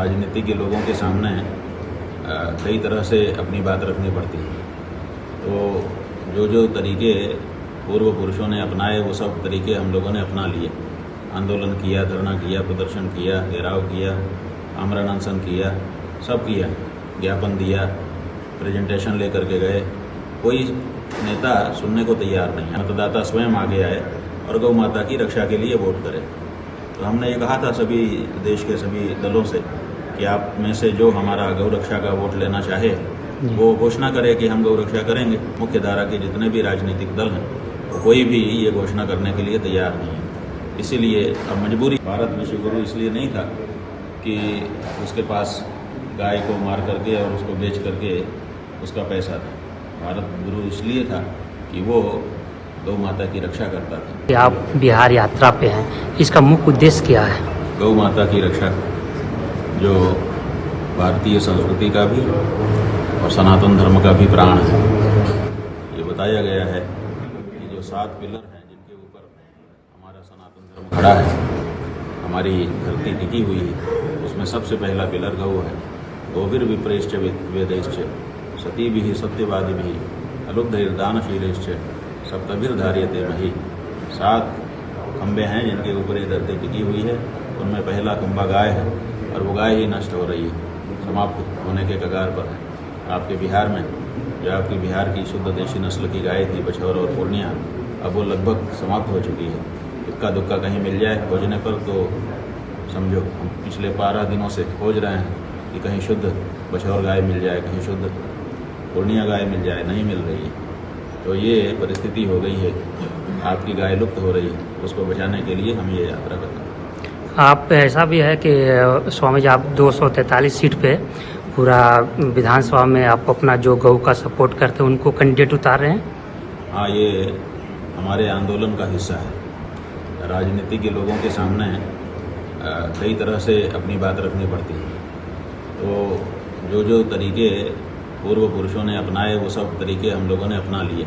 राजनीति के लोगों के सामने कई तरह से अपनी बात रखनी पड़ती है। तो जो तरीके पूर्व पुरुषों ने अपनाए वो सब तरीके हम लोगों ने अपना लिए। आंदोलन किया, धरना किया, प्रदर्शन किया, घेराव किया, आमरण अनशन किया, सब किया, ज्ञापन दिया, प्रेजेंटेशन लेकर के गए। कोई नेता सुनने को तैयार नहीं है। मतदाता स्वयं आगे आए और गौ माता की रक्षा के लिए वोट करें। तो हमने ये कहा था सभी देश के सभी दलों से कि आप में से जो हमारा गौ रक्षा का वोट लेना चाहे वो घोषणा करे कि हम गौ रक्षा करेंगे। मुख्य धारा के जितने भी राजनीतिक दल हैं तो कोई भी ये घोषणा करने के लिए तैयार नहीं है। इसीलिए अब मजबूरी। भारत विश्व गुरु इसलिए नहीं था कि उसके पास गाय को मार करके और उसको बेच करके उसका पैसा था। भारत गुरु इसलिए था कि वो गौ माता की रक्षा करता था। आप बिहार यात्रा पे हैं, इसका मुख्य उद्देश्य क्या है? गौ माता की रक्षा, जो भारतीय संस्कृति का भी और सनातन धर्म का भी प्राण है। ये बताया गया है कि जो 7 पिलर हैं जिनके ऊपर हमारा सनातन धर्म खड़ा है, हमारी धरती टिकी हुई है, उसमें सबसे पहला पिलर गौ है। गौभिर्विप्रेश्च वेदैश्च सतीभिः सत्यवादिभिः अलुब्धैर्दानशीलैश्च सप्तभिर्धार्यते मही। 7 खंबे हैं जिनके ऊपर ये धरती टिकी हुई है। उनमें पहला खंबा गाय है और वो गाय ही नष्ट हो रही है, समाप्त होने के कगार पर है। आपके बिहार में जो आपकी बिहार की शुद्ध देशी नस्ल की गाय थी, बछौर और पूर्णिया, अब वो लगभग समाप्त हो चुकी है। इक्का दुक्का कहीं मिल जाए खोजने पर तो समझो हम पिछले 12 दिनों से खोज रहे हैं कि कहीं शुद्ध बछौर गाय मिल जाए, कहीं शुद्ध पूर्णिया गाय मिल जाए, नहीं मिल रही है। तो ये परिस्थिति हो गई है, आपकी गाय लुप्त हो रही है। उसको बचाने के लिए हम ये यात्रा कर रहे हैं। आप ऐसा भी है कि स्वामी जी आप 243 सीट पे पूरा विधानसभा में आप अपना जो गौ का सपोर्ट करते हैं उनको कैंडिडेट उतार रहे हैं? हाँ, ये हमारे आंदोलन का हिस्सा है। राजनीति के लोगों के सामने कई तरह से अपनी बात रखनी पड़ती है। तो जो तरीके पूर्व पुरुषों ने अपनाए वो सब तरीके हम लोगों ने अपना लिए।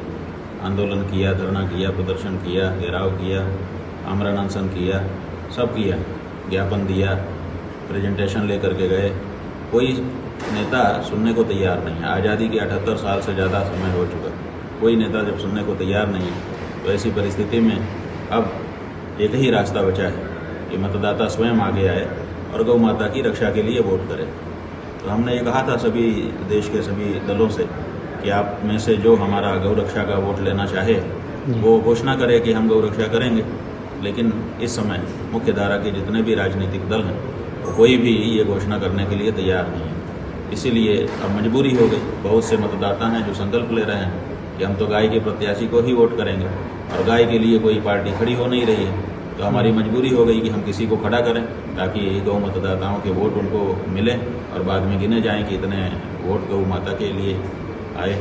आंदोलन किया, धरना किया, प्रदर्शन किया, घेराव किया, आमरण अनशन किया, सब किया, ज्ञापन दिया, प्रेजेंटेशन लेकर के गए। कोई नेता सुनने को तैयार नहीं है। आज़ादी के 78 साल से ज़्यादा समय हो चुका। कोई नेता जब सुनने को तैयार नहीं है तो ऐसी परिस्थिति में अब एक ही रास्ता बचा है कि मतदाता स्वयं आगे आए और गौ माता की रक्षा के लिए वोट करें। तो हमने ये कहा था सभी देश के सभी दलों से कि आप में से जो हमारा गौ रक्षा का वोट लेना चाहे वो घोषणा करे कि हम गौ रक्षा करेंगे। लेकिन इस समय मुख्य धारा के जितने भी राजनीतिक दल हैं तो कोई भी ये घोषणा करने के लिए तैयार नहीं है। इसीलिए अब मजबूरी हो गई। बहुत से मतदाता हैं जो संकल्प ले रहे हैं कि हम तो गाय के प्रत्याशी को ही वोट करेंगे और गाय के लिए कोई पार्टी खड़ी हो नहीं रही है। तो हमारी मजबूरी हो गई कि हम किसी को खड़ा करें ताकि गौ मतदाताओं के वोट उनको मिले और बाद में गिने जाएं कि इतने वोट गौ माता के लिए आए।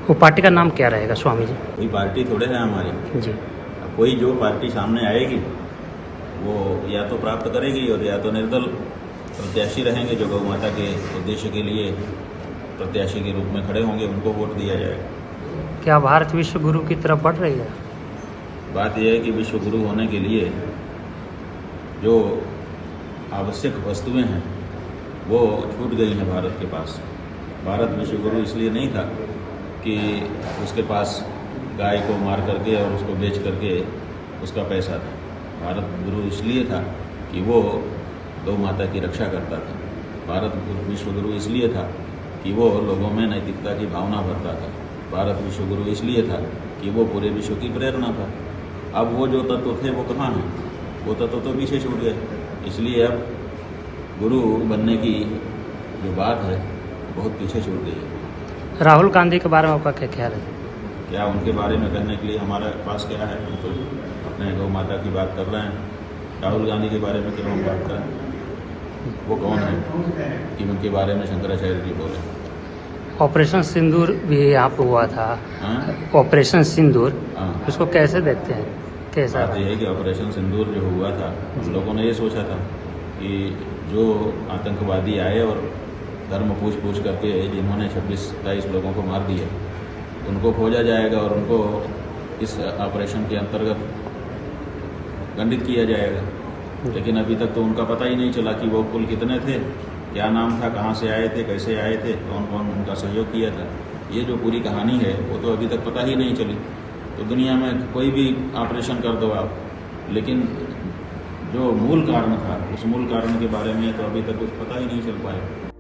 वो पार्टी का नाम क्या रहेगा स्वामी जी? कोई पार्टी थोड़े है हमारी जी। अब कोई जो पार्टी सामने आएगी वो या तो प्राप्त करेगी और या तो निर्दल प्रत्याशी रहेंगे जो गौ माता के उद्देश्य के लिए प्रत्याशी के रूप में खड़े होंगे, उनको वोट दिया जाएगा। क्या भारत विश्व गुरु की तरफ बढ़ रही है? बात यह है कि विश्व गुरु होने के लिए जो आवश्यक वस्तुएं हैं वो छूट गई हैं भारत के पास। भारत विश्व गुरु इसलिए नहीं था कि उसके पास गाय को मार करके और उसको बेच करके उसका पैसा था। भारत गुरु इसलिए था कि वो गौ माता की रक्षा करता था। भारत विश्व गुरु इसलिए था कि वो लोगों में नैतिकता की भावना भरता था। भारत विश्व गुरु इसलिए था कि वो पूरे विश्व की प्रेरणा था। अब वो जो तत्व थे वो कहाँ हैं? वो तत्व तो पीछे छूट गए। इसलिए अब गुरु बनने की जो बात है बहुत पीछे छूट गई है। राहुल गांधी के बारे में आपका क्या ख्याल है? क्या उनके बारे में कहने के लिए हमारे पास क्या है? हम तो अपने गौ माता की बात कर रहे हैं। राहुल गांधी के बारे में क्यों हम बात करें? वो कौन है कि उनके बारे में शंकराचार्य जी बोले? ऑपरेशन सिंदूर भी यहाँ पे हुआ था। ऑपरेशन सिंदूर, उसको कैसे देखते हैं? कैसा? बात यह है कि ऑपरेशन सिंदूर जो हुआ था हम लोगों ने ये सोचा था कि जो आतंकवादी आए और धर्म पूछ करके जिन्होंने 26-27 लोगों को मार दिया उनको खोजा जाएगा और उनको इस ऑपरेशन के अंतर्गत दंडित किया जाएगा। लेकिन अभी तक तो उनका पता ही नहीं चला कि वो कुल कितने थे, क्या नाम था, कहाँ से आए थे, कैसे आए थे, कौन कौन उनका सहयोग किया था। ये जो पूरी कहानी है वो तो अभी तक पता ही नहीं चली। तो दुनिया में कोई भी ऑपरेशन कर दो आप, लेकिन जो मूल कारण था उस मूल कारण के बारे में तो अभी तक कुछ पता ही नहीं चल पाया।